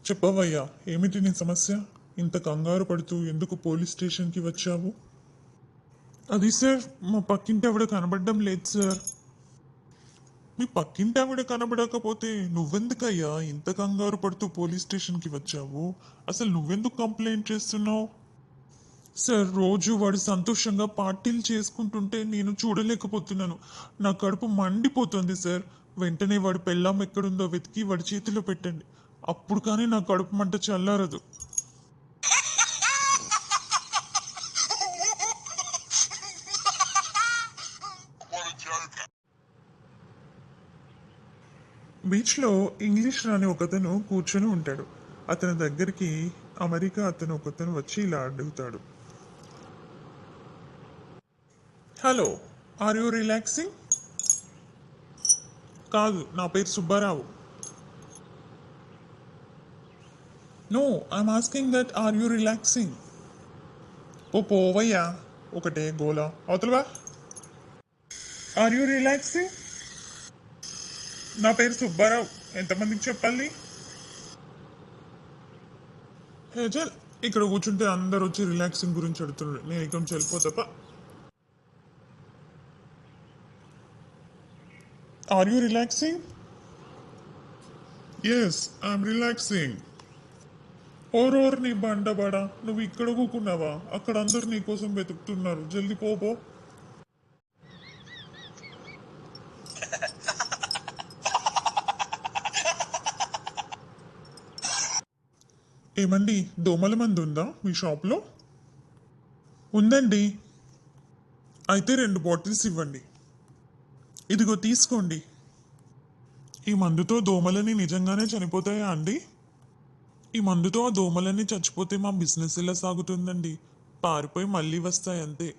చెప్పవయ్యా, ఏమిటి నీ సమస్య? ఇంత కంగారు పడుతూ ఎందుకు పోలీస్ స్టేషన్కి వచ్చావు? అది సార్, మా పక్కింటి ఆవిడ కనబడడం లేదు సార్. మీ పక్కింటి ఆవిడ కనబడకపోతే నువ్వెందుకయ్యా ఇంత కంగారు పడుతూ పోలీస్ స్టేషన్కి వచ్చావు? అసలు నువ్వెందుకు కంప్లైంట్ చేస్తున్నావు? సార్, రోజు వాడు సంతోషంగా పార్టీలు చేసుకుంటుంటే నేను చూడలేకపోతున్నాను. నా కడుపు మండిపోతుంది సార్. వెంటనే వాడి పెళ్ళాం ఎక్కడుందో వెతికి వాడి చేతిలో పెట్టండి. అప్పుడు కానీ నా కడుపు మంట చల్లారదు. బీచ్లో ఇంగ్లీష్ రాని ఒకతను కూర్చొని ఉంటాడు. అతని దగ్గరికి అమెరికా ఒకతను వచ్చి ఇలా అడుగుతాడు. Hello, are you relaxing? కాదు, నా పేరు Subbarao. No, I'm asking that are you relaxing. పోవయ్యా, ఒకటే గోలా అవతలవా. Are you relaxing? నా పేరు సుబ్బారావు, ఎంతమందికి చెప్పాలి? చల్, ఇక్కడ కూర్చుంటే అందరు వచ్చి రిలాక్సింగ్ గురించి అడుగుతున్నారు. నేను ఇక్కడ నుంచి వెళ్ళిపోతాప. Are you relaxing? Yes, I'm relaxing. ఓరోర్ నీ బండబడా, నువ్వు ఇక్కడ కూకున్నావా? అక్కడ అందరు నీ కోసం వెతుకుతున్నారు. జల్దీ పో. ఏమండి, దోమల మందు ఉందా మీ షాప్లో? ఉందండి. అయితే 2 బాటిల్స్ ఇవ్వండి. ఇదిగో తీసుకోండి. ఈ మందుతో దోమలని నిజంగానే చనిపోతాయా అండి? ఈ మందుతో ఆ దోమలన్నీ చచ్చిపోతే మా బిజినెస్ ఎలా సాగుతుందండి? పారిపోయి మళ్ళీ వస్తాయి అంతే.